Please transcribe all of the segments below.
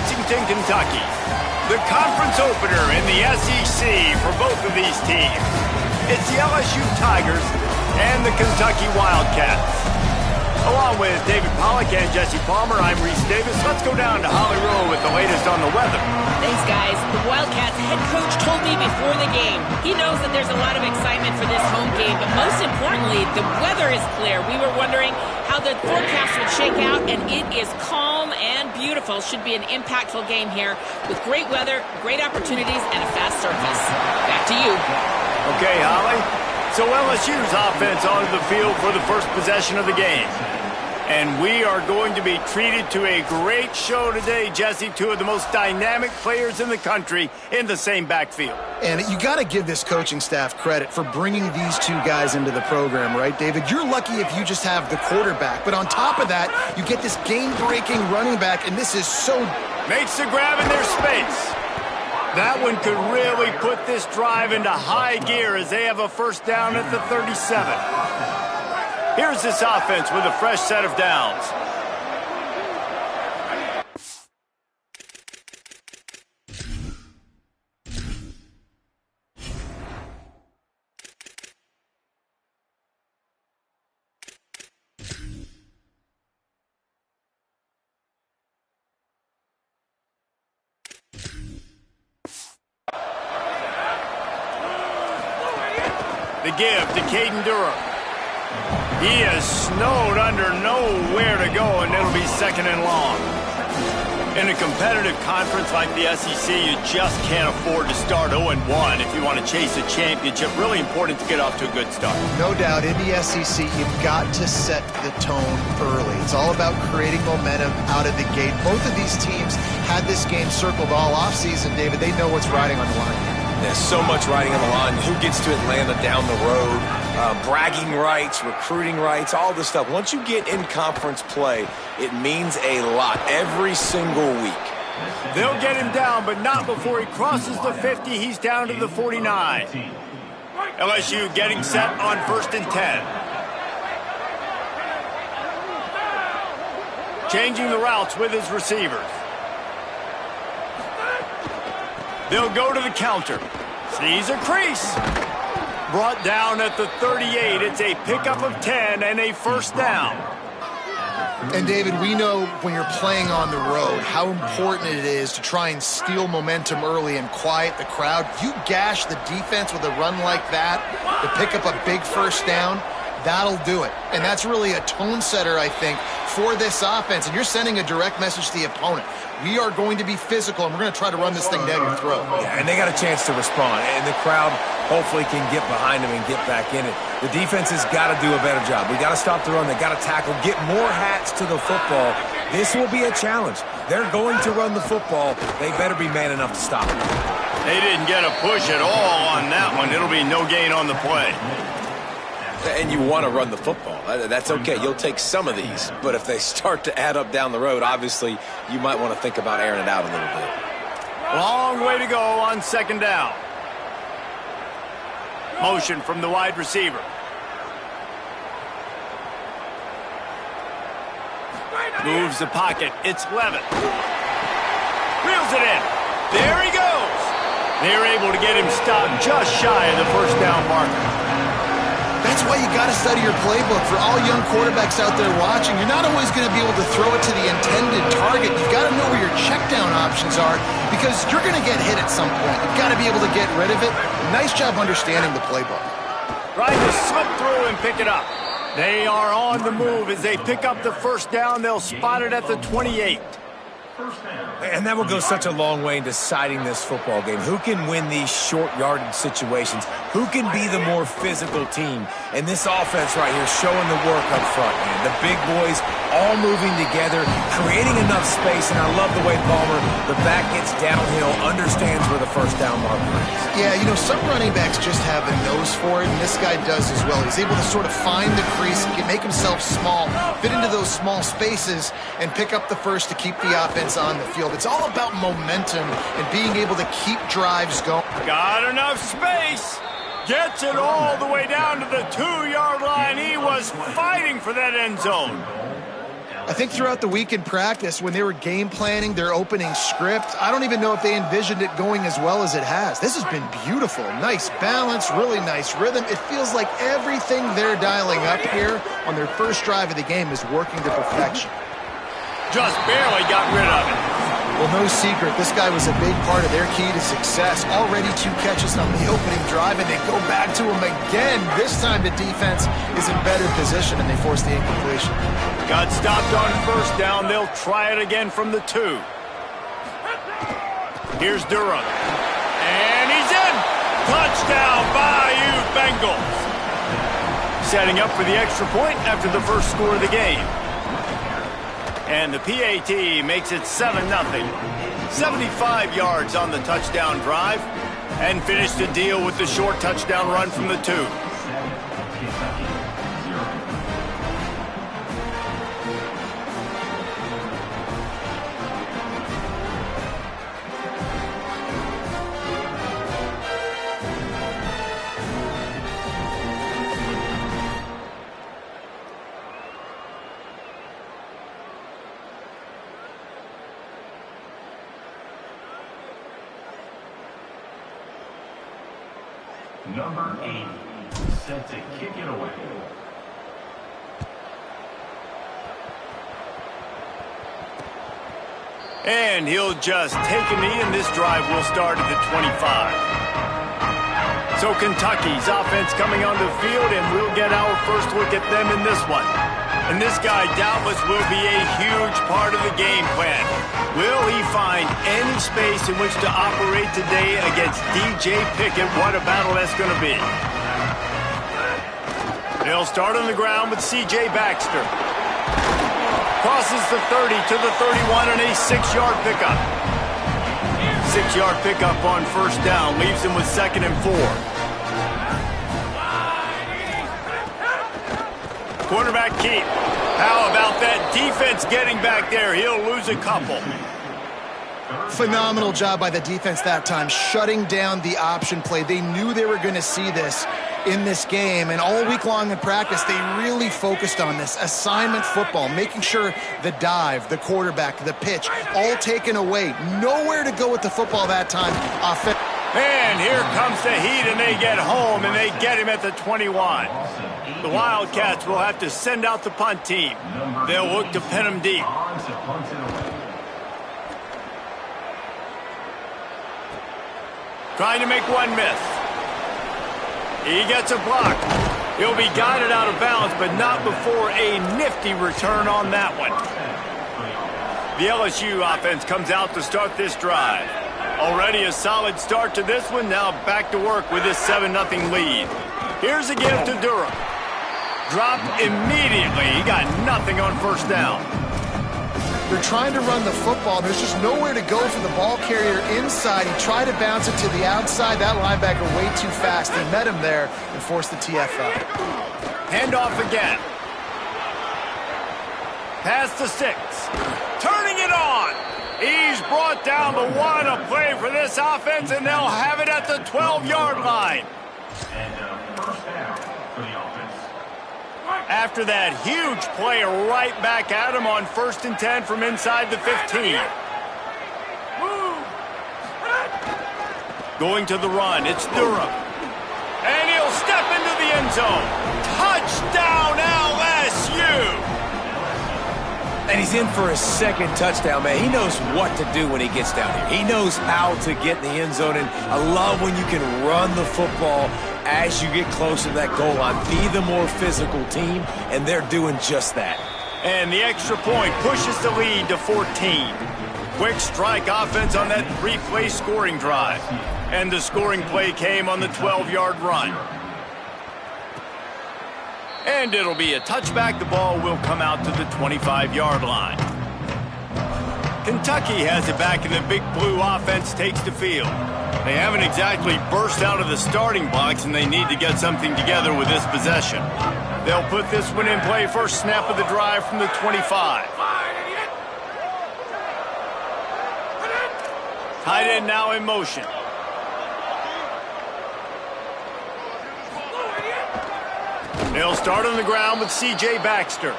Lexington, Kentucky. The conference opener in the SEC for both of these teams. It's the LSU Tigers and the Kentucky Wildcats. Along with David Pollack and Jesse Palmer, I'm Reese Davis. Let's go down to Holly Rowe with the latest on the weather. Thanks, guys. The Wildcats head coach told me before the game. He knows that there's a lot of excitement for this home game, but most importantly, the weather is clear. We were wondering how the forecast would shake out, and it is calm and beautiful. Should be an impactful game here with great weather, great opportunities, and a fast surface. Back to you. Okay, Holly. So LSU's offense onto the field for the first possession of the game. And we are going to be treated to a great show today, Jesse. Two of the most dynamic players in the country in the same backfield. And you got to give this coaching staff credit for bringing these two guys into the program, right, David? You're lucky if you just have the quarterback. But on top of that, you get this game-breaking running back, and this is so... Makes the grab in their space. That one could really put this drive into high gear as they have a first down at the 37. Here's this offense with a fresh set of downs. The give to Caden Durham. He is snowed under, nowhere to go, and it'll be second and long. In a competitive conference like the SEC, you just can't afford to start 0-1 if you want to chase a championship. Really important to get off to a good start. No doubt, in the SEC, you've got to set the tone early. It's all about creating momentum out of the gate. Both of these teams had this game circled all offseason, David. They know what's riding on the line. There's so much riding on the line. Who gets to Atlanta down the road? Bragging rights, recruiting rights, all this stuff. Once you get in conference play, it means a lot every single week. They'll get him down, but not before he crosses the 50. He's down to the 49. LSU getting set on 1st and 10. Changing the routes with his receivers. They'll go to the counter. Sees a crease. Brought down at the 38. It's a pickup of 10 and a first down. And, David, we know when you're playing on the road how important it is to try and steal momentum early and quiet the crowd. You gash the defense with a run like that to pick up a big first down, that'll do it. And that's really a tone setter, I think, for this offense. And you're sending a direct message to the opponent. We are going to be physical, and we're going to try to run this thing down your throat. Yeah, and they got a chance to respond. And the crowd hopefully can get behind them and get back in it. The defense has got to do a better job. We got to stop the run. They got to tackle, get more hats to the football. This will be a challenge. They're going to run the football. They better be man enough to stop it. They didn't get a push at all on that one. It'll be no gain on the play. And you want to run the football. That's okay. You'll take some of these. But if they start to add up down the road, obviously you might want to think about airing it out a little bit. Long way to go on second down. Motion from the wide receiver. Moves the pocket. It's Levitt. Reels it in. There he goes. They're able to get him stopped just shy of the first down marker. That's why you got to study your playbook. For all young quarterbacks out there watching, you're not always going to be able to throw it to the intended target. You've got to know where your check down options are because you're going to get hit at some point. You've got to be able to get rid of it. Nice job understanding the playbook. Trying to slip through and pick it up. They are on the move as they pick up the first down. They'll spot it at the 28. And that will go such a long way in deciding this football game. Who can win these short yardage situations? Who can be the more physical team? And this offense right here showing the work up front, man. The big boys all moving together, creating enough space. And I love the way Palmer, the back gets downhill, understands where the first down marker is. Yeah, you know, some running backs just have a nose for it, and this guy does as well. He's able to sort of find the crease, make himself small, fit into those small spaces, and pick up the first to keep the offense on the field. It's all about momentum and being able to keep drives going. Got enough space. Gets it all the way down to the 2-yard line. He was fighting for that end zone. I think throughout the week in practice, when they were game planning their opening script, I don't even know if they envisioned it going as well as it has. This has been beautiful. Nice balance, really nice rhythm. It feels like everything they're dialing up here on their first drive of the game is working to perfection. Just barely got rid of it. Well, no secret, this guy was a big part of their key to success. Already 2 catches on the opening drive, and they go back to him again. This time the defense is in better position, and they force the incompletion. Got stopped on first down. They'll try it again from the 2. Here's Durham. And he's in! Touchdown, Bayou Bengals! Setting up for the extra point after the first score of the game. And the PAT makes it 7-0. 75 yards on the touchdown drive. And finished the deal with the short touchdown run from the 2. Number 8, set to kick it away. And he'll just take a knee, and this drive will start at the 25. So Kentucky's offense coming onto the field, and we'll get our first look at them in this one. And this guy doubtless will be a huge part of the game plan. Will he find any space in which to operate today against DJ Pickett? What a battle that's going to be. They'll start on the ground with C.J. Baxter. Crosses the 30 to the 31 and a 6-yard pickup. 6-yard pickup on first down leaves him with 2nd and 4. Quarterback keep. How about that defense getting back there? He'll lose a couple. Phenomenal job by the defense that time, shutting down the option play. They knew they were going to see this in this game, and all week long in practice, they really focused on this assignment football, making sure the dive, the quarterback, the pitch, all taken away. Nowhere to go with the football that time. And here comes the heat, and they get home, and they get him at the 21. The Wildcats will have to send out the punt team. They'll look to pin him deep. Trying to make one miss. He gets a block. He'll be guided out of bounds, but not before a nifty return on that one. The LSU offense comes out to start this drive. Already a solid start to this one. Now back to work with this 7-0 lead. Here's a give to Durham. Dropped immediately. He got nothing on first down. They're trying to run the football. There's just nowhere to go for the ball carrier inside. He tried to bounce it to the outside. That linebacker way too fast. He met him there and forced the TFL. Handoff again. Pass to 6. Turning it on. He's brought down, but what a play for this offense, and they'll have it at the 12-yard line. And first down for the offense. After that huge play right back at him on 1st and 10 from inside the 15. Going to the run, it's Durham. And he'll step into the end zone. Touchdown LSU! And he's in for his 2nd touchdown, man. He knows what to do when he gets down here. He knows how to get in the end zone, and I love when you can run the football as you get closer to that goal line. Be the more physical team, and they're doing just that. And the extra point pushes the lead to 14. Quick strike offense on that 3-play scoring drive. And the scoring play came on the 12-yard run. And it'll be a touchback. The ball will come out to the 25-yard line. Kentucky has it back, and the Big Blue offense takes the field. They haven't exactly burst out of the starting blocks, and they need to get something together with this possession. They'll put this one in play. First snap of the drive from the 25. Tight end now in motion. They'll start on the ground with C.J. Baxter.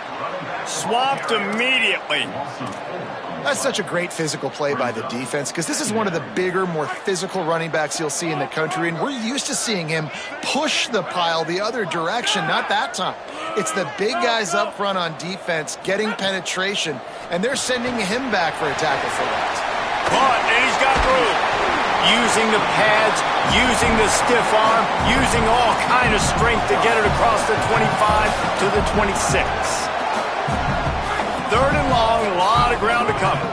Swamped immediately. That's such a great physical play by the defense because this is one of the bigger, more physical running backs you'll see in the country, and we're used to seeing him push the pile the other direction, not that time. It's the big guys up front on defense getting penetration, and they're sending him back for a tackle for loss. But, and he's got room. Using the pads, using the stiff arm, using all kind of strength to get it across the 25 to the 26. Third and long, a lot of ground to cover.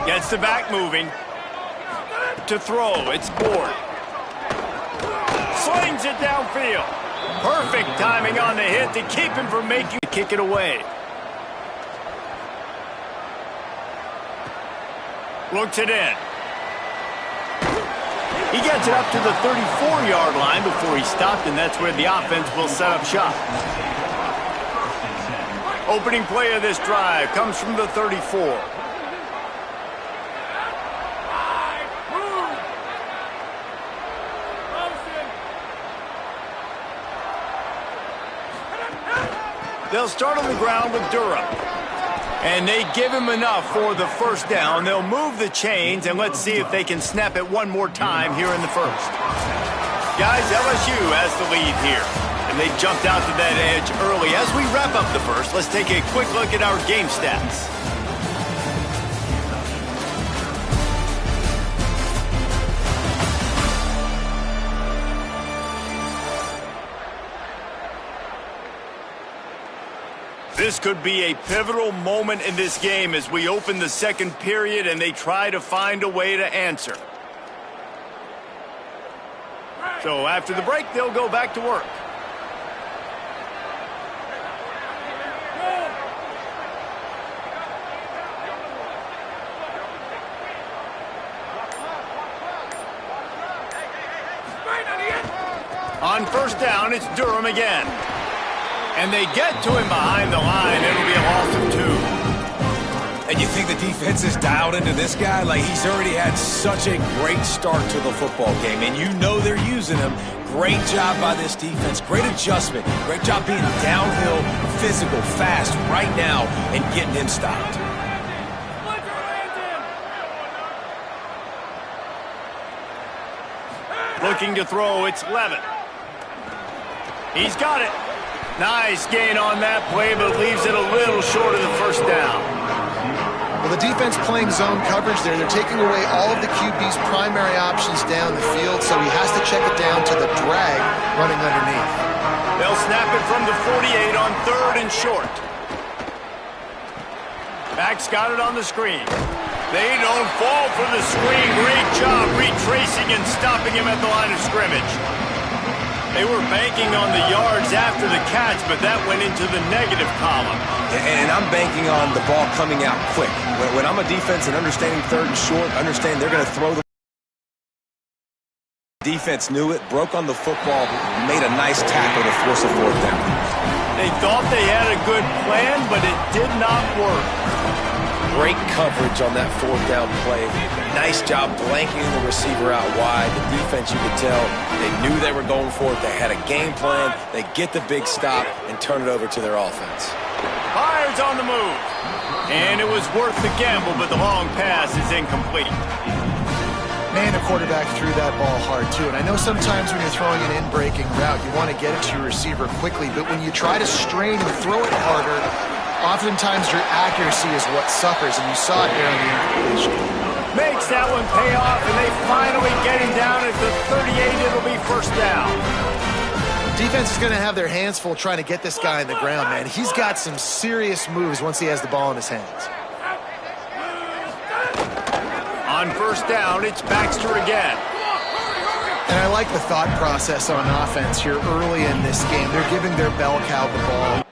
Gets the back moving. To throw, it's Ford. Slings it downfield. Perfect timing on the hit to keep him from making the kick it away. Looks it in. He gets it up to the 34-yard line before he stopped, and that's where the offense will set up shop. Opening play of this drive comes from the 34. They'll start on the ground with Durham. And they give him enough for the first down. They'll move the chains, and let's see if they can snap it one more time here in the first. Guys, LSU has the lead here. And they jumped out to that edge early. As we wrap up the first, let's take a quick look at our game stats. This could be a pivotal moment in this game as we open the second period and they try to find a way to answer. So after the break, they'll go back to work. On first down, it's Durham again. And they get to him behind the line. It'll be a loss of 2. And you think the defense is dialed into this guy? Like, he's already had such a great start to the football game, and you know they're using him. Great job by this defense. Great adjustment. Great job being downhill, physical, fast right now, and getting him stopped. Looking to throw, it's Levin. He's got it. Nice gain on that play, but leaves it a little short of the first down. Well, the defense playing zone coverage there. They're taking away all of the QB's primary options down the field, so he has to check it down to the drag running underneath. They'll snap it from the 48 on third and short. Back's got it on the screen. They don't fall for the screen. Great job retracing and stopping him at the line of scrimmage. They were banking on the yards after the catch, but that went into the negative column. And I'm banking on the ball coming out quick. When I'm a defense and understanding third and short, understand they're going to throw the defense knew it, broke on the football, made a nice tackle to force a fourth down. They thought they had a good plan, but it did not work. Great coverage on that fourth down play. Nice job blanking the receiver out wide. The defense, you could tell, they knew they were going for it. They had a game plan. They get the big stop and turn it over to their offense. Fires on the move. And it was worth the gamble, but the long pass is incomplete. Man, the quarterback threw that ball hard, too. And I know sometimes when you're throwing an in-breaking route, you want to get it to your receiver quickly. But when you try to strain and throw it harder, oftentimes your accuracy is what suffers, and you saw it there on the incompletion. Makes that one pay off, and they finally get him down at the 38. It'll be first down. Defense is going to have their hands full trying to get this guy on the ground, man. He's got some serious moves once he has the ball in his hands. On first down, it's Baxter again. And I like the thought process on offense here early in this game. They're giving their bell cow the ball.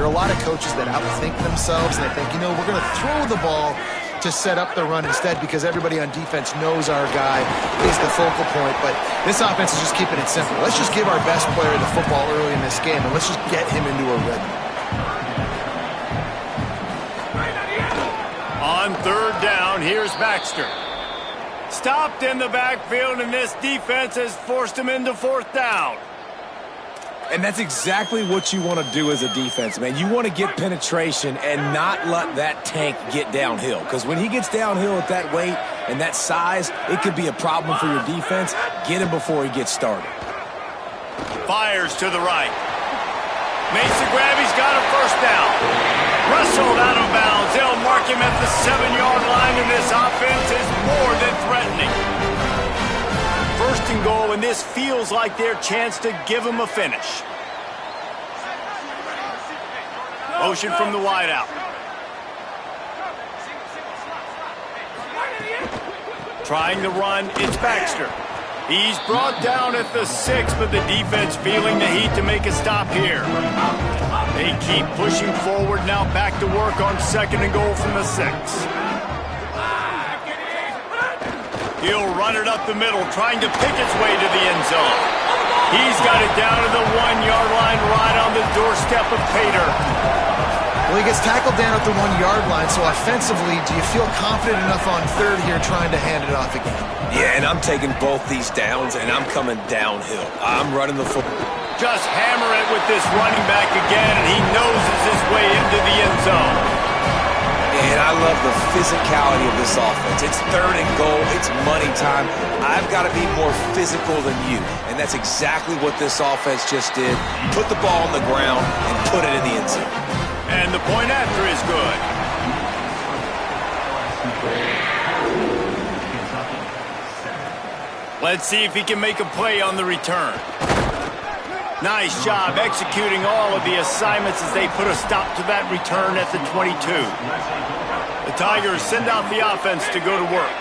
There are a lot of coaches that outthink themselves, and they think, you know, we're going to throw the ball to set up the run instead because everybody on defense knows our guy is the focal point. But this offense is just keeping it simple. Let's just give our best player the football early in this game, and let's just get him into a rhythm. On third down, here's Baxter. Stopped in the backfield, and this defense has forced him into fourth down. And that's exactly what you want to do as a defense, man. You want to get penetration and not let that tank get downhill. Because when he gets downhill at that weight and that size, it could be a problem for your defense. Get him before he gets started. Fires to the right. Makes the grab. He's got a first down. Wrestled out of bounds. They'll mark him at the 7-yard line, and this offense is more than threatening. First and goal, and this feels like their chance to give him a finish. Motion from the wideout. Trying to run, it's Baxter. He's brought down at the 6, but the defense feeling the heat to make a stop here. They keep pushing forward, now back to work on second and goal from the 6. He'll run it up the middle, trying to pick its way to the end zone. He's got it down to the 1-yard line, right on the doorstep of Pater. Well, he gets tackled down at the 1-yard line, so offensively, do you feel confident enough on third here trying to hand it off again? Yeah, and I'm taking both these downs, and I'm coming downhill. I'm running the football. Just hammer it with this running back again, and he noses his way into the end zone. And I love the physicality of this offense. It's third and goal. It's money time. I've got to be more physical than you. And that's exactly what this offense just did. Put the ball on the ground and put it in the end zone. And the point after is good. Let's see if he can make a play on the return. Nice job executing all of the assignments as they put a stop to that return at the 22. The Tigers send out the offense to go to work.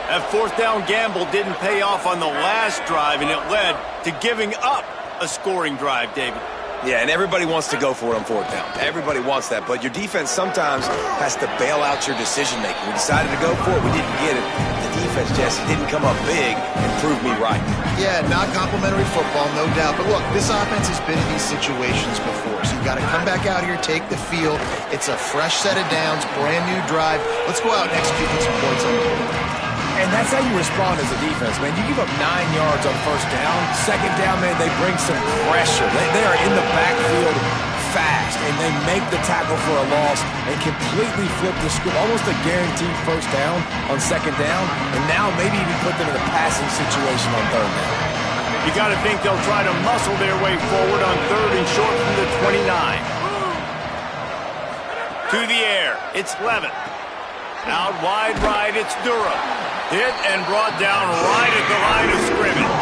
That fourth down gamble didn't pay off on the last drive, and it led to giving up a scoring drive, David. Yeah, and everybody wants to go for it on fourth down. Everybody wants that, but your defense sometimes has to bail out your decision-making. We decided to go for it. We didn't get it. The defense, Jesse, didn't come up big and prove me right. Yeah, not complimentary football, no doubt. But look, this offense has been in these situations before, so you got to come back out here, take the field. It's a fresh set of downs, brand new drive. Let's go out and execute with some points on the board. And that's how you respond as a defense, man. You give up 9 yards on first down. Second down, man, they bring some pressure. They are in the backfield fast, and they make the tackle for a loss and completely flip the script. Almost a guaranteed first down on second down, and now maybe even put them in a passing situation on third down. You got to think they'll try to muscle their way forward on third and short from the 29. To the air, it's Levitt. Out wide right, it's Durham. Hit and brought down right at the line of scrimmage.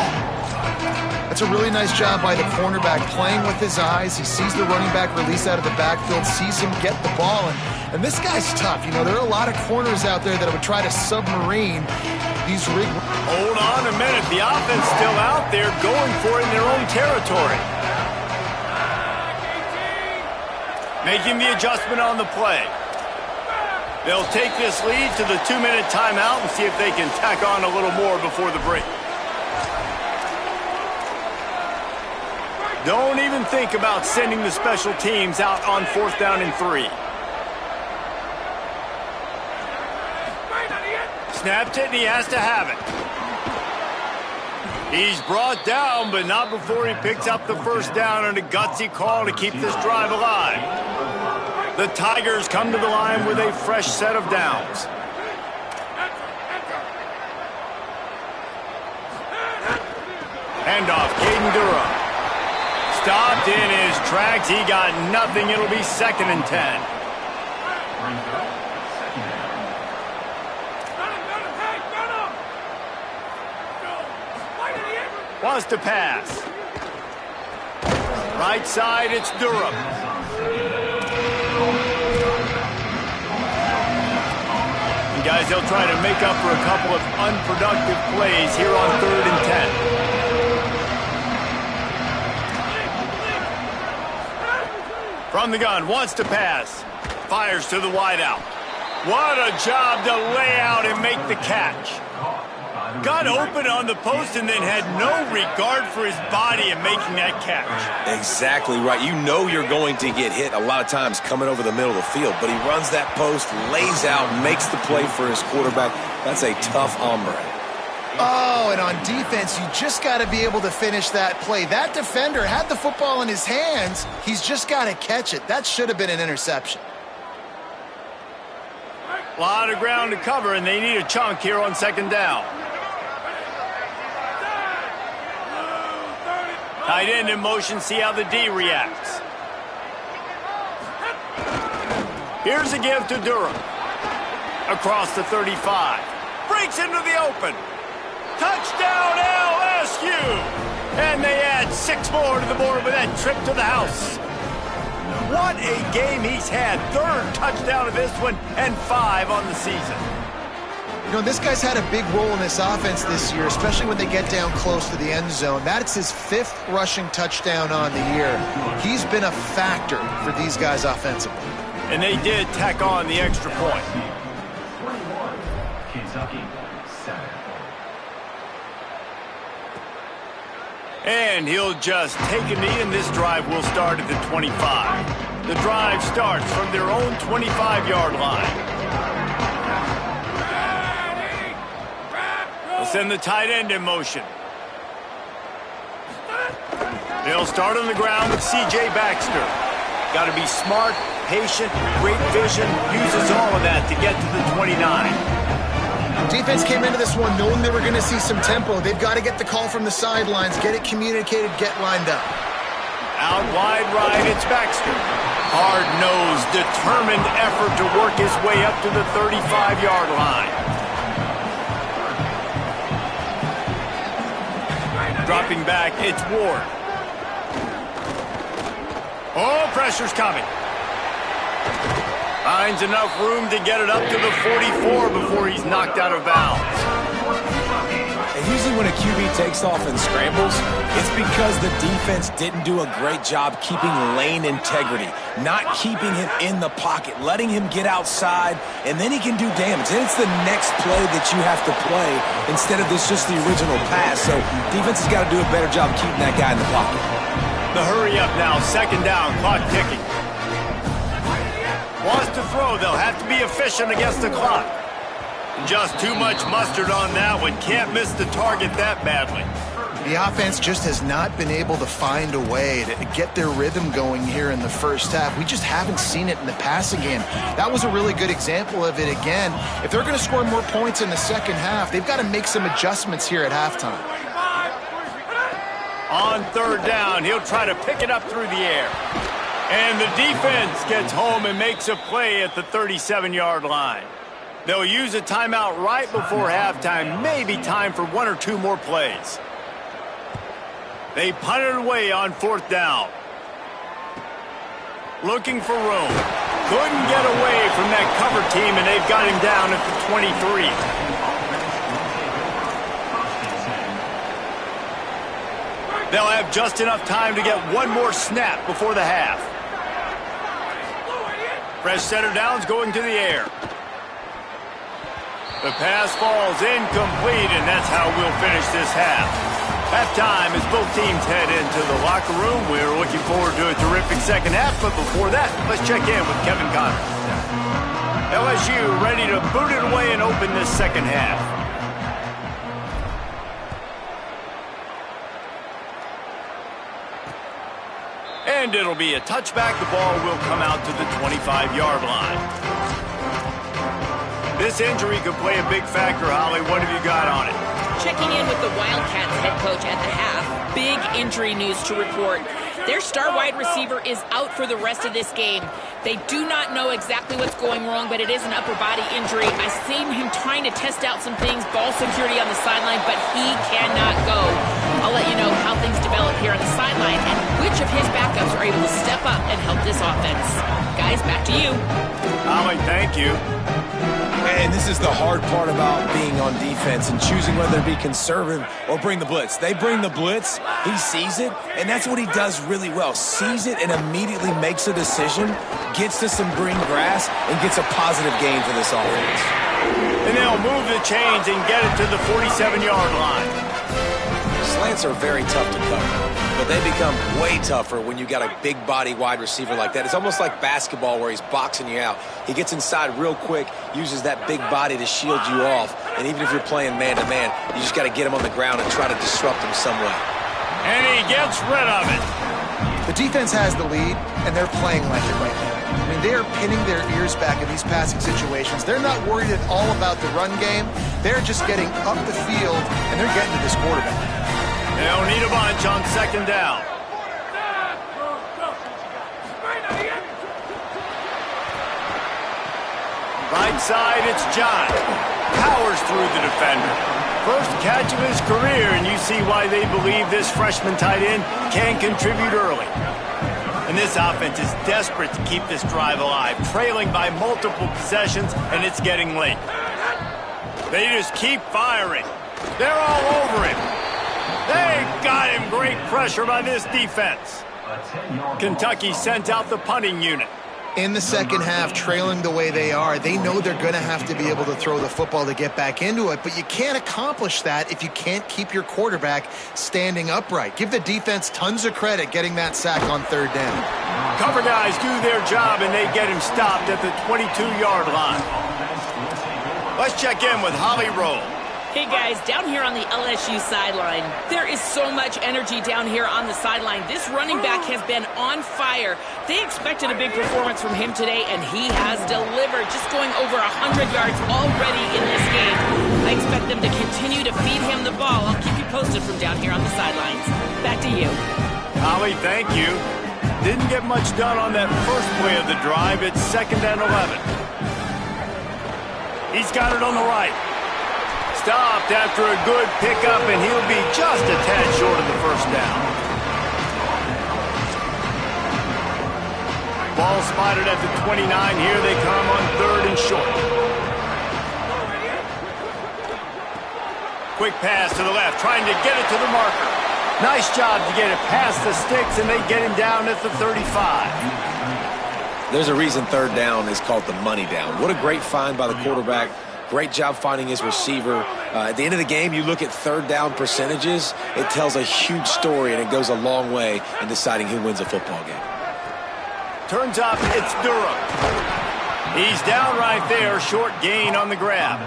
That's a really nice job by the cornerback, playing with his eyes. He sees the running back release out of the backfield, sees him get the ball, and this guy's tough. You know, there are a lot of corners out there that would try to submarine these rig. Hold on a minute. The offense still out there going for it in their own territory. Making the adjustment on the play. They'll take this lead to the 2-minute timeout and see if they can tack on a little more before the break. Don't even think about sending the special teams out on fourth down and 3. Snapped it, and he has to have it. He's brought down, but not before he picks up the first down and a gutsy call to keep this drive alive. The Tigers come to the line with a fresh set of downs. Handoff, Caden Durham. Stopped in his tracks. He got nothing. It'll be 2nd and 10. Wants to pass. Right side, it's Durham. And guys, they'll try to make up for a couple of unproductive plays here on 3rd and 10. From the gun, wants to pass. Fires to the wideout. What a job to lay out and make the catch. Got open on the post and then had no regard for his body in making that catch. Exactly right. You know you're going to get hit a lot of times coming over the middle of the field, but he runs that post, lays out, makes the play for his quarterback. That's a tough hombre. Oh, and on defense, you just got to be able to finish that play. That defender had the football in his hands. He's just got to catch it. That should have been an interception. A lot of ground to cover, and they need a chunk here on second down. Tight end in motion, see how the D reacts. Here's a give to Durham. Across the 35. Breaks into the open. Touchdown LSU! And they add 6 more to the board with that trip to the house. What a game he's had. 3rd touchdown of this one and 5 on the season. You know, this guy's had a big role in this offense this year, especially when they get down close to the end zone. That's his 5th rushing touchdown on the year. He's been a factor for these guys offensively. And they did tack on the extra point. 21, Kentucky C27. And he'll just take a knee, and this drive will start at the 25. The drive starts from their own 25-yard line. They'll send the tight end in motion. They'll start on the ground with C.J. Baxter. Got to be smart, patient, great vision, uses all of that to get to the 29. Defense came into this one knowing they were going to see some tempo. They've got to get the call from the sidelines, get it communicated, get lined up. Out wide right, it's Baxter. Hard-nosed, determined effort to work his way up to the 35-yard line. Dropping back, it's Ward. Oh, pressure's coming. Finds enough room to get it up to the 44 before he's knocked out of bounds. And usually when a QB takes off and scrambles, it's because the defense didn't do a great job keeping lane integrity, not keeping him in the pocket, letting him get outside, and then he can do damage. And it's the next play that you have to play instead of just the original pass. So defense has got to do a better job keeping that guy in the pocket. The hurry up now, second down, clock ticking. Wants to throw, they'll have to be efficient against the clock. Just too much mustard on that one. Can't miss the target that badly. The offense just has not been able to find a way to get their rhythm going here in the first half. We just haven't seen it in the passing game. That was a really good example of it again. If they're going to score more points in the second half, they've got to make some adjustments here at halftime. On third down, he'll try to pick it up through the air. And the defense gets home and makes a play at the 37-yard line. They'll use a timeout right before halftime. Maybe time for 1 or 2 more plays. They punt it away on 4th down. Looking for room. Couldn't get away from that cover team, and they've got him down at the 23. They'll have just enough time to get 1 more snap before the half. Fresh set of downs going to the air. The pass falls incomplete, and that's how we'll finish this half. Halftime as both teams head into the locker room. We're looking forward to a terrific second half, but before that, let's check in with Kevin Connors. LSU ready to boot it away and open this second half. And it'll be a touchback. The ball will come out to the 25-yard line. This injury could play a big factor, Holly. What have you got on it? Checking in with the Wildcats head coach at the half. Big injury news to report. Their star wide receiver is out for the rest of this game. They do not know exactly what's going wrong, but it is an upper body injury. I've seen him trying to test out some things, ball security on the sideline, but he cannot go. I'll let you know how things develop here on the sideline and which of his backups backups are able to step up and help this offense. Guys, back to you. Ollie, thank you. And this is the hard part about being on defense and choosing whether to be conservative or bring the blitz. They bring the blitz, he sees it, and that's what he does really well. Sees it and immediately makes a decision, gets to some green grass, and gets a positive gain for this offense. And they'll move the chains and get it to the 47-yard line. Slants are very tough to cover, but they become way tougher when you got a big body wide receiver like that. It's almost like basketball where he's boxing you out. He gets inside real quick, uses that big body to shield you off, and even if you're playing man-to-man, you just got to get him on the ground and try to disrupt him some way. And he gets rid of it. The defense has the lead, and they're playing like it right now. I mean, they are pinning their ears back in these passing situations. They're not worried at all about the run game. They're just getting up the field, and they're getting to this quarterback. They'll need a bunch on second down. Right side, it's John. Powers through the defender. First catch of his career, and you see why they believe this freshman tight end can contribute early. And this offense is desperate to keep this drive alive, trailing by multiple possessions, and it's getting late. They just keep firing. They're all over him. They got him. Great pressure by this defense. Kentucky sent out the punting unit. In the second half, trailing the way they are, they know they're going to have to be able to throw the football to get back into it, but you can't accomplish that if you can't keep your quarterback standing upright. Give the defense tons of credit getting that sack on third down. Cover guys do their job, and they get him stopped at the 22-yard line. Let's check in with Holly Rowe. Hey guys, down here on the LSU sideline, there is so much energy down here on the sideline. This running back has been on fire. They expected a big performance from him today, and he has delivered, just going over 100 yards already in this game. I expect them to continue to feed him the ball. I'll keep you posted from down here on the sidelines. Back to you. Holly, thank you. Didn't get much done on that first play of the drive. It's 2nd and 11. He's got it on the right. Stopped after a good pickup, and he'll be just a tad short of the first down. Ball spotted at the 29. Here they come on 3rd and short. Quick pass to the left, trying to get it to the marker. Nice job to get it past the sticks, and they get him down at the 35. There's a reason 3rd down is called the money down. What a great find by the quarterback. Great job finding his receiver. At the end of the game, you look at 3rd down percentages. It tells a huge story, and it goes a long way in deciding who wins a football game. Turns up, it's Durham. He's down right there, short gain on the grab.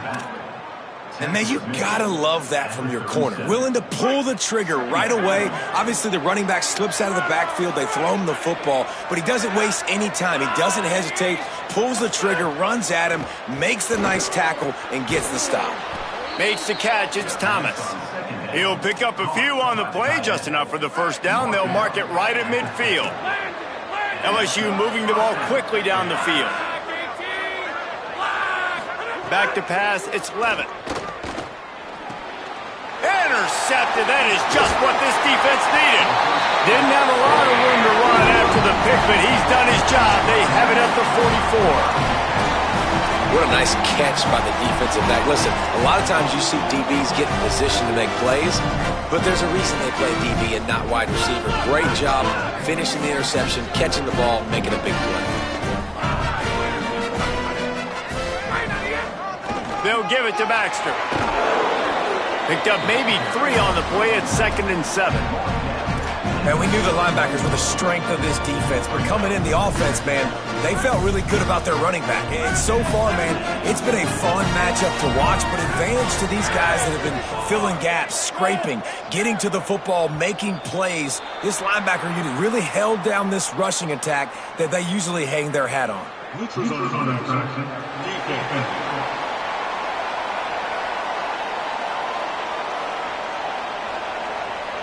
And, man, you got to love that from your corner. Willing to pull the trigger right away. Obviously, the running back slips out of the backfield. They throw him the football, but he doesn't waste any time. He doesn't hesitate, pulls the trigger, runs at him, makes the nice tackle, and gets the stop. Makes the catch, it's Thomas. He'll pick up a few on the play, just enough for the first down. They'll mark it right at midfield. LSU moving the ball quickly down the field. Back to pass, it's Levitt. Intercepted. That is just what this defense needed. Didn't have a lot of room to run after the pick, but he's done his job. They have it at the 44. What a nice catch by the defensive back. Listen, a lot of times you see DBs get in position to make plays, but there's a reason they play DB and not wide receiver. Great job finishing the interception, catching the ball, making a big play. They'll give it to Baxter. Picked up maybe 3 on the play at 2nd and 7. And we knew the linebackers were the strength of this defense, but coming in the offense, man, they felt really good about their running back. And so far, man, it's been a fun matchup to watch, but advantage to these guys that have been filling gaps, scraping, getting to the football, making plays. This linebacker unit really held down this rushing attack that they usually hang their hat on.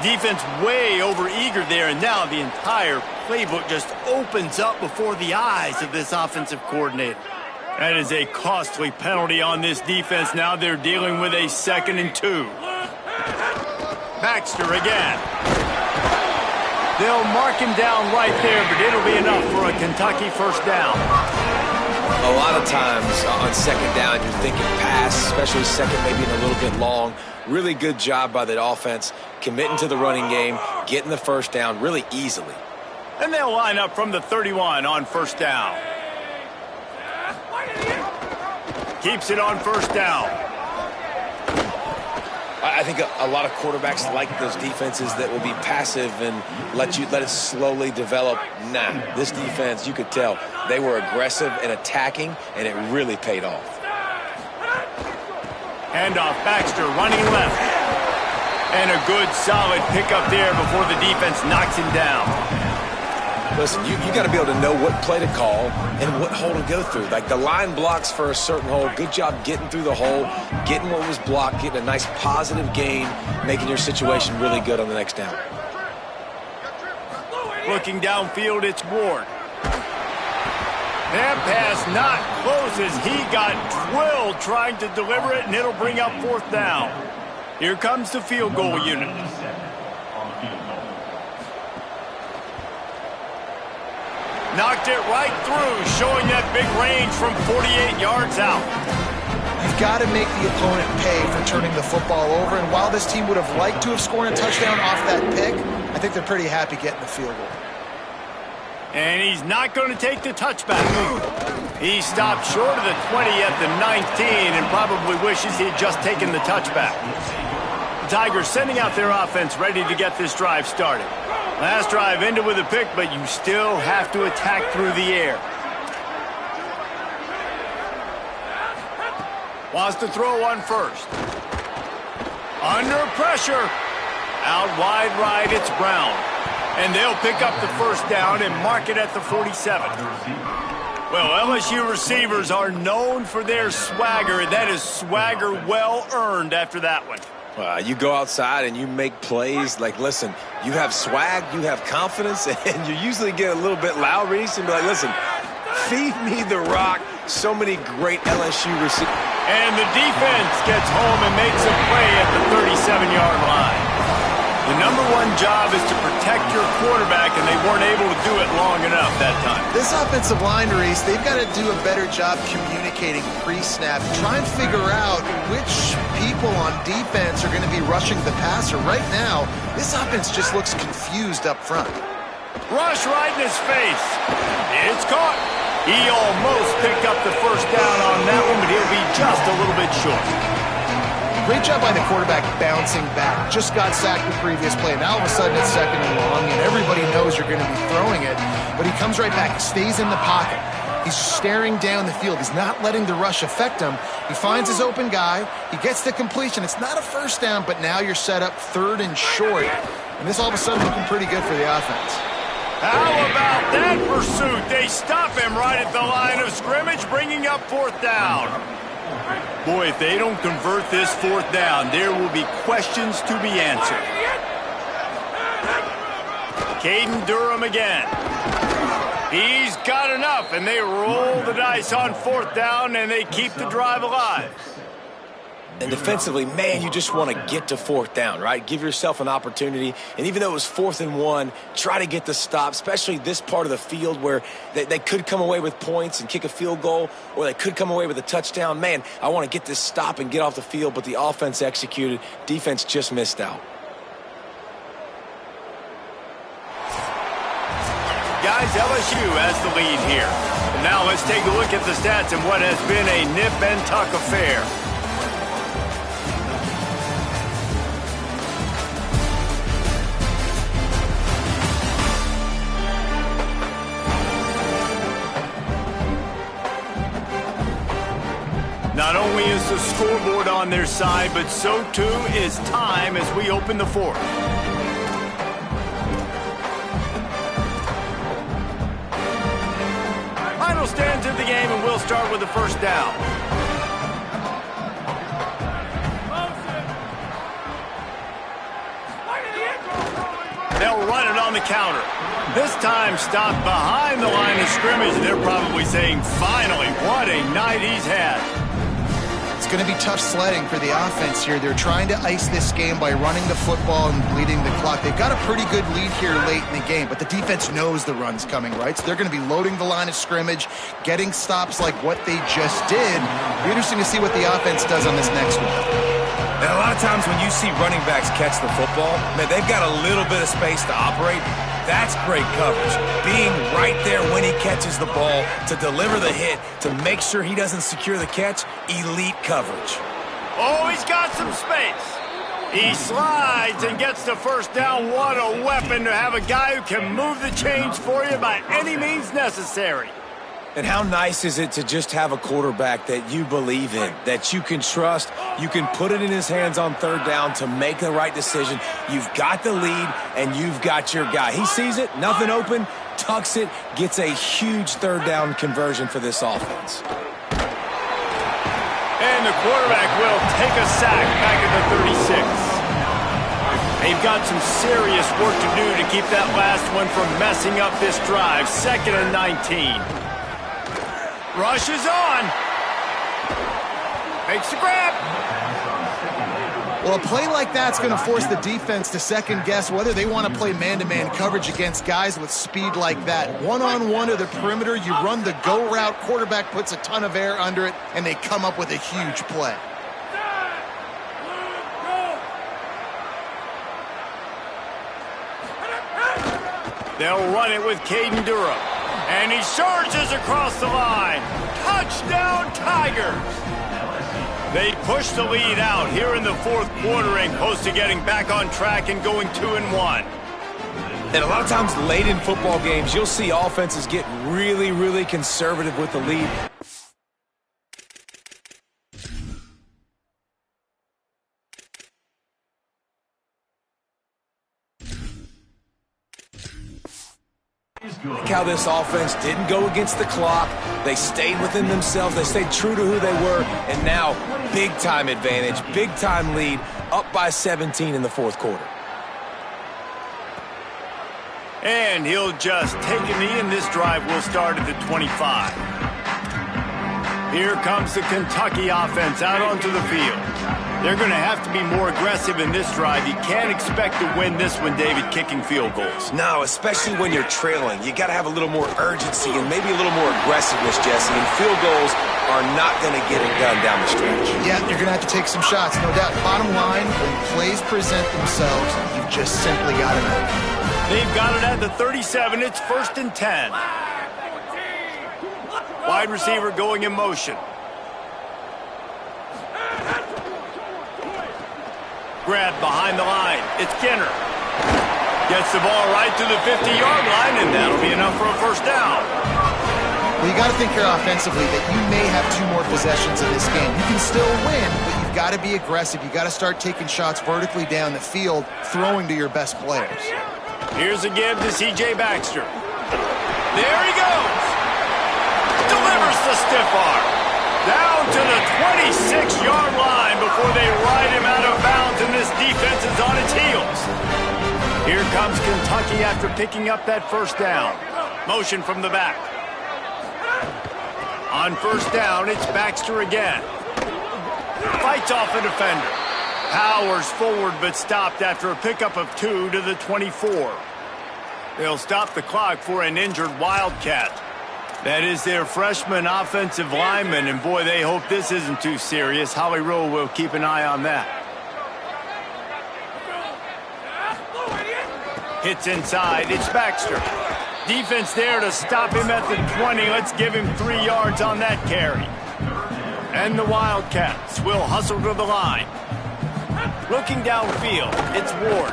Defense way over eager there, and now the entire playbook just opens up before the eyes of this offensive coordinator. That is a costly penalty on this defense. Now they're dealing with a 2nd and 2. Baxter again. They'll mark him down right there, but it'll be enough for a Kentucky first down. A lot of times on second down, you're thinking pass, especially second, maybe a little bit long. Really good job by the offense, committing to the running game, getting the first down really easily. And they'll line up from the 31 on first down. Keeps it on first down. I think a lot of quarterbacks like those defenses that will be passive and let it slowly develop. Nah, this defense, you could tell, they were aggressive and attacking, and it really paid off. Handoff, Baxter running left. And a good solid pickup there before the defense knocks him down. Listen, you got to be able to know what play to call and what hole to go through. Like the line blocks for a certain hole. Good job getting through the hole, getting what was blocked, getting a nice positive gain, making your situation really good on the next down. Looking downfield, it's Ward. That pass not close as he got drilled trying to deliver it, and it'll bring up fourth down. Here comes the field goal unit. Knocked it right through, showing that big range from 48 yards out. You've got to make the opponent pay for turning the football over, and while this team would have liked to have scored a touchdown off that pick, I think they're pretty happy getting the field goal. And he's not going to take the touchback. He stopped short of the 20 at the 19 and probably wishes he had just taken the touchback. The Tigers sending out their offense ready to get this drive started. Last drive ended with a pick, but you still have to attack through the air. Wants to throw on first. Under pressure. Out wide right, it's Brown. And they'll pick up the first down and mark it at the 47. Well, LSU receivers are known for their swagger. That is swagger well earned after that one. You go outside and you make plays. Like, listen, you have swag, you have confidence, and you usually get a little bit loud, Reese, and be like, listen, feed me the rock. So many great LSU receivers. And the defense gets home and makes a play at the 37-yard line. The number one job is to protect your quarterback, and they weren't able to do it long enough that time. This offensive line, Reese, they've got to do a better job communicating pre-snap. Try and figure out which people on defense are going to be rushing the passer. Right now, this offense just looks confused up front. Rush right in his face. It's caught. He almost picked up the first down on that one, but he'll be just a little bit short. Great job by the quarterback bouncing back. Just got sacked the previous play. Now all of a sudden it's second and long, and everybody knows you're going to be throwing it. But he comes right back. He stays in the pocket. He's staring down the field. He's not letting the rush affect him. He finds his open guy. He gets the completion. It's not a first down, but now you're set up third and short. And this all of a sudden looking pretty good for the offense. How about that pursuit? They stop him right at the line of scrimmage, bringing up fourth down. Boy, if they don't convert this fourth down, there will be questions to be answered. Caden Durham again. He's got enough, and they roll the dice on fourth down, and they keep the drive alive. And defensively, man, you just want to get to fourth down, right? Give yourself an opportunity. And even though it was 4th and 1, try to get the stop, especially this part of the field where they could come away with points and kick a field goal, or they could come away with a touchdown. Man, I want to get this stop and get off the field, but the offense executed. Defense just missed out. Guys, LSU has the lead here. And now let's take a look at the stats in what has been a nip and tuck affair. Not only is the scoreboard on their side, but so too is time as we open the fourth. Final stands of the game, and we'll start with the first down. They'll run it on the counter. This time stopped behind the line of scrimmage. They're probably saying, finally, what a night he's had. It's going to be tough sledding for the offense here. They're trying to ice this game by running the football and bleeding the clock. They've got a pretty good lead here late in the game, but the defense knows the run's coming, right? So they're going to be loading the line of scrimmage, getting stops like what they just did. It'll be interesting to see what the offense does on this next one. And a lot of times when you see running backs catch the football, man, they've got a little bit of space to operate. That's great coverage. Being right there when he catches the ball to deliver the hit, to make sure he doesn't secure the catch, elite coverage. Oh, he's got some space. He slides and gets the first down. What a weapon to have a guy who can move the chains for you by any means necessary. And how nice is it to just have a quarterback that you believe in, that you can trust, you can put it in his hands on third down to make the right decision. You've got the lead, and you've got your guy. He sees it, nothing open, tucks it, gets a huge third down conversion for this offense. And the quarterback will take a sack back at the 36. They've got some serious work to do to keep that last one from messing up this drive. 2nd and 19. Rushes on. Makes the grab. Well, a play like that's going to force the defense to second-guess whether they want to play man-to-man coverage against guys with speed like that. One-on-one to the perimeter, you run the go route, quarterback puts a ton of air under it, and they come up with a huge play. They'll run it with Caden Durham. And he charges across the line. Touchdown, Tigers! They push the lead out here in the fourth quarter and close to getting back on track and going 2-1. And a lot of times late in football games, you'll see offenses get really, really conservative with the lead. Look how this offense didn't go against the clock. They stayed within themselves. They stayed true to who they were. And now, big-time advantage, big-time lead, up by 17 in the fourth quarter. And he'll just take a knee, and this drive will start at the 25. Here comes the Kentucky offense out onto the field. They're going to have to be more aggressive in this drive. You can't expect to win this one, David, kicking field goals. No, especially when you're trailing. You got to have a little more urgency and maybe a little more aggressiveness, Jesse. And field goals are not going to get it done down the stretch. Yeah, you're going to have to take some shots, no doubt. Bottom line, when plays present themselves, you've just simply got to know. They've got it at the 37. It's 1st and 10. Wide receiver going in motion. Grab behind the line. It's Kenner. Gets the ball right to the 50-yard line, and that'll be enough for a first down. Well, you got to think here offensively that you may have 2 more possessions in this game. You can still win, but you've got to be aggressive. You got to start taking shots vertically down the field, throwing to your best players. Here's a give to C.J. Baxter. There he goes. Delivers the stiff arm. Down to the 26-yard line before they ride him out of bounds, and this defense is on its heels. Here comes Kentucky after picking up that first down. Motion from the back. On first down, it's Baxter again. Fights off a defender. Powers forward but stopped after a pickup of 2 to the 24. They'll stop the clock for an injured Wildcat. That is their freshman offensive lineman, and boy, they hope this isn't too serious. Holly Rowe will keep an eye on that. Hits inside, it's Baxter. Defense there to stop him at the 20. Let's give him 3 yards on that carry. And the Wildcats will hustle to the line. Looking downfield, it's Ward.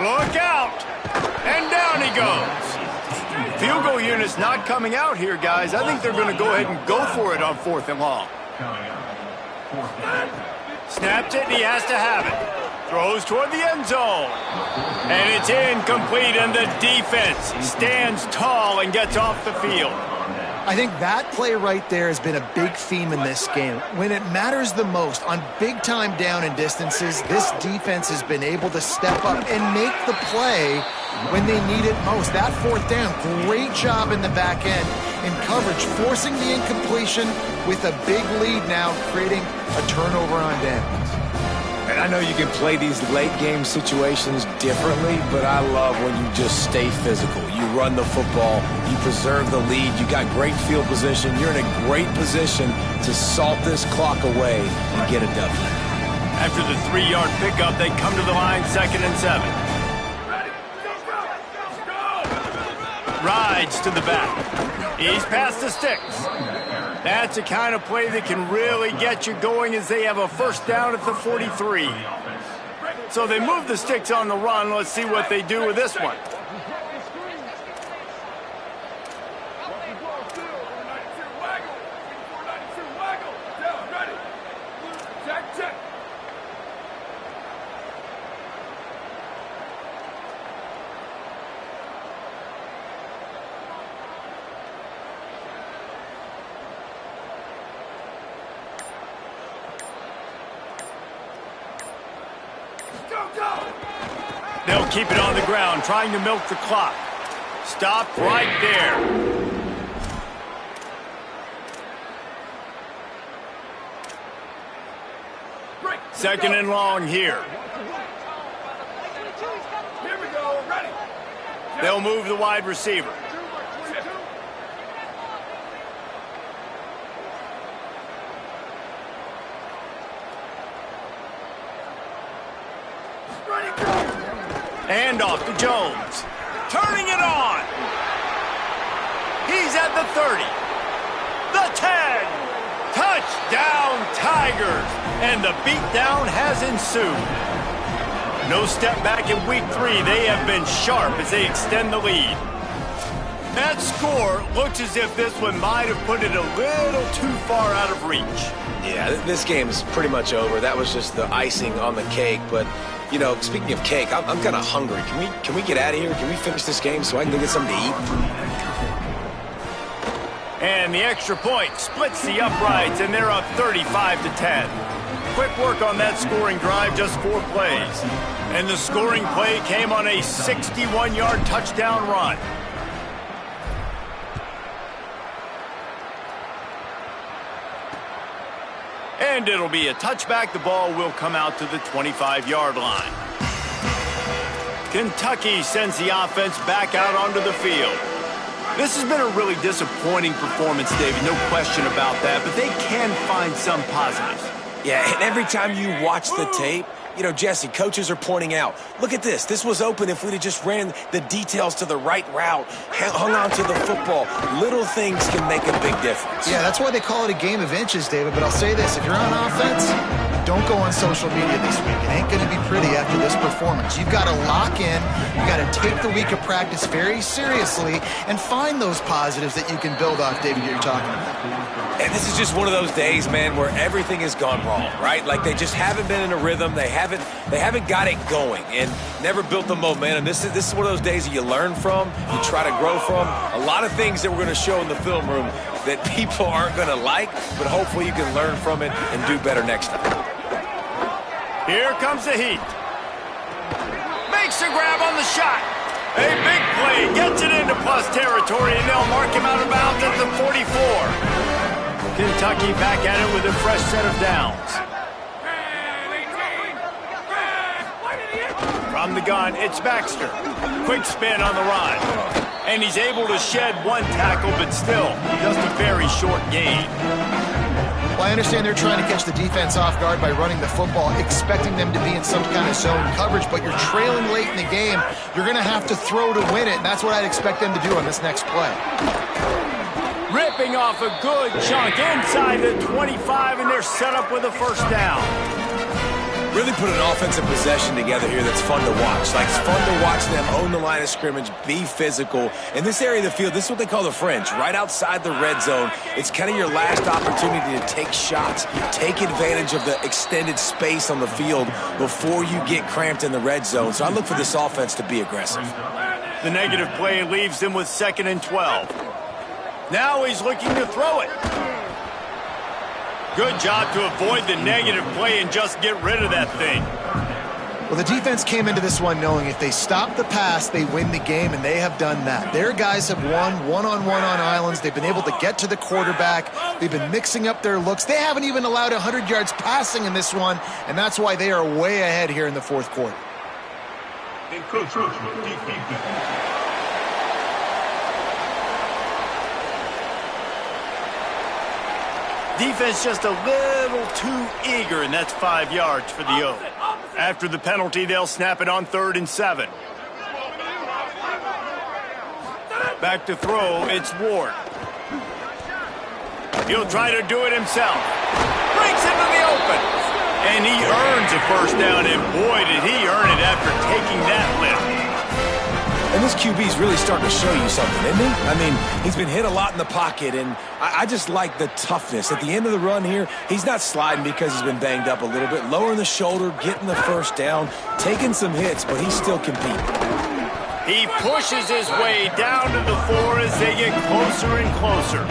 Look out! And down he goes. Field goal unit's not coming out here, guys. I think they're going to go ahead and go for it on 4th and long. Snaps it, and he has to have it. Throws toward the end zone. And it's incomplete, and the defense stands tall and gets off the field. I think that play right there has been a big theme in this game. When it matters the most, on big-time down and distances, this defense has been able to step up and make the play when they need it most. That fourth down, great job in the back end in coverage, forcing the incompletion with a big lead now, creating a turnover on downs. And I know you can play these late-game situations differently, but I love when you just stay physical. You run the football, you preserve the lead, you got great field position, you're in a great position to salt this clock away and get a W. After the 3-yard pickup, they come to the line, 2nd and 7. Rides to the back. He's past the sticks. That's the kind of play that can really get you going as they have a first down at the 43. So they move the sticks on the run. Let's see what they do with this one. They'll keep it on the ground, trying to milk the clock. Stopped right there. Second and long here. They'll move the wide receiver. Hand off to Jones. Turning it on. He's at the 30. The 10. Touchdown Tigers. And the beatdown has ensued. No step back in week 3. They have been sharp as they extend the lead. That score looks as if this one might have put it a little too far out of reach. Yeah, this game is pretty much over. That was just the icing on the cake, but you know, speaking of cake, I'm kind of hungry. Can we get out of here? Can we finish this game so I can go get something to eat? And the extra point splits the uprights, and they're up 35-10. Quick work on that scoring drive, just 4 plays. And the scoring play came on a 61-yard touchdown run. And it'll be a touchback. The ball will come out to the 25-yard line. Kentucky sends the offense back out onto the field. This has been a really disappointing performance, David, no question about that, but they can find some positives. Yeah, and every time you watch the tape, you know, Jesse, coaches are pointing out, look at this. This was open if we'd have just ran the details to the right route, hung on to the football. Little things can make a big difference. Yeah, that's why they call it a game of inches, David. But I'll say this, if you're on offense, don't go on social media this week. It ain't going to be pretty after this performance. You've got to lock in. You've got to take the week of practice very seriously and find those positives that you can build off, David, you're talking about. And this is just one of those days, man, where everything has gone wrong, right? Like they just haven't been in a rhythm. They haven't got it going and never built the momentum. This is one of those days that you learn from, you try to grow from. A lot of things that we're going to show in the film room that people aren't going to like, but hopefully you can learn from it and do better next time. Here comes the heat. Makes a grab on the shot. A big play, gets it into plus territory, and they'll mark him out of bounds at the 44. Kentucky back at it with a fresh set of downs. From the gun, it's Baxter. Quick spin on the run. And he's able to shed 1 tackle, but still, just a very short gain. Well, I understand they're trying to catch the defense off guard by running the football, expecting them to be in some kind of zone coverage, but you're trailing late in the game. You're going to have to throw to win it, and that's what I'd expect them to do on this next play. Ripping off a good chunk inside the 25, and they're set up with a first down. Really put an offensive possession together here that's fun to watch. Like, it's fun to watch them own the line of scrimmage, be physical. In this area of the field, this is what they call the fringe, right outside the red zone. It's kind of your last opportunity to take shots, take advantage of the extended space on the field before you get cramped in the red zone. So I look for this offense to be aggressive. The negative play leaves them with 2nd and 12. Now he's looking to throw it. Good job to avoid the negative play and just get rid of that thing. Well, the defense came into this one knowing if they stop the pass, they win the game, and they have done that. Their guys have won one-on-one on islands. They've been able to get to the quarterback. They've been mixing up their looks. They haven't even allowed 100 yards passing in this one, and that's why they are way ahead here in the fourth quarter. Defense just a little too eager, and that's 5 yards for the O. After the penalty, they'll snap it on 3rd and 7. Back to throw, it's Ward. He'll try to do it himself. Breaks into the open. And he earns a first down, and boy, did he earn it after taking that lift. And this QB's really starting to show you something, isn't he? I mean, he's been hit a lot in the pocket, and I just like the toughness. At the end of the run here, he's not sliding because he's been banged up a little bit. Lowering the shoulder, getting the first down, taking some hits, but he's still competing. He pushes his way down to the 4 as they get closer and closer.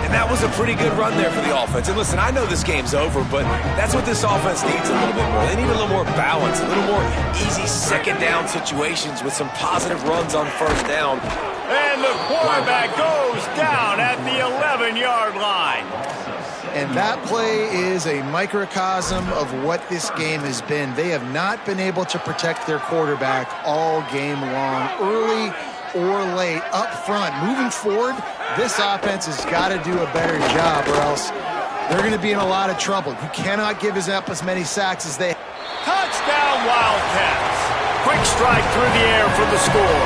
And that was a pretty good run there for the offense. And listen, I know this game's over, but that's what this offense needs a little bit more. They need a little more balance, a little more easy second down situations with some positive runs on first down. And the quarterback goes down at the 11-yard line. And that play is a microcosm of what this game has been. They have not been able to protect their quarterback all game long, early or late, up front. Moving forward, this offense has got to do a better job, or else they're going to be in a lot of trouble. You cannot give up as many sacks as they. Touchdown, Wildcats. Quick strike through the air for the score.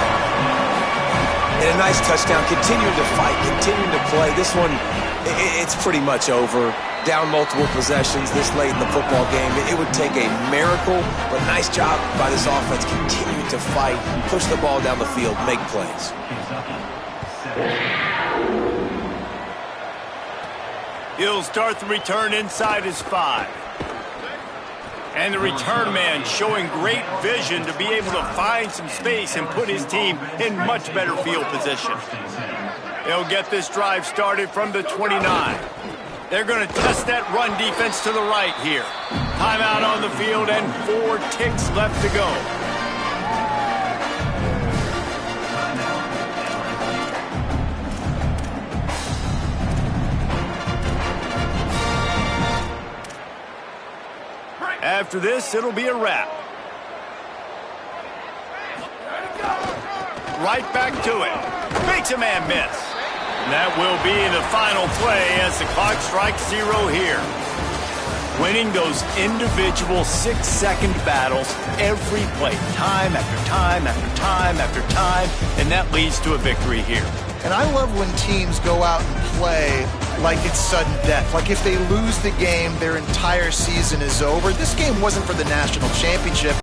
And a nice touchdown, continuing to fight, continuing to play. This one, it's pretty much over. Down multiple possessions this late in the football game. It would take a miracle, but nice job by this offense continuing to fight, push the ball down the field, make plays. He'll start the return inside his 5. And the return man showing great vision to be able to find some space and put his team in much better field position. They'll get this drive started from the 29. They're going to test that run defense to the right here. Timeout on the field and 4 ticks left to go. After this, it'll be a wrap. Right back to it. Makes a man miss. And that will be the final play as the clock strikes 0 here. Winning those individual 6-second battles every play, time after time after time after time, and that leads to a victory here. And I love when teams go out and play like it's sudden death. Like if they lose the game, their entire season is over. This game wasn't for the national championship.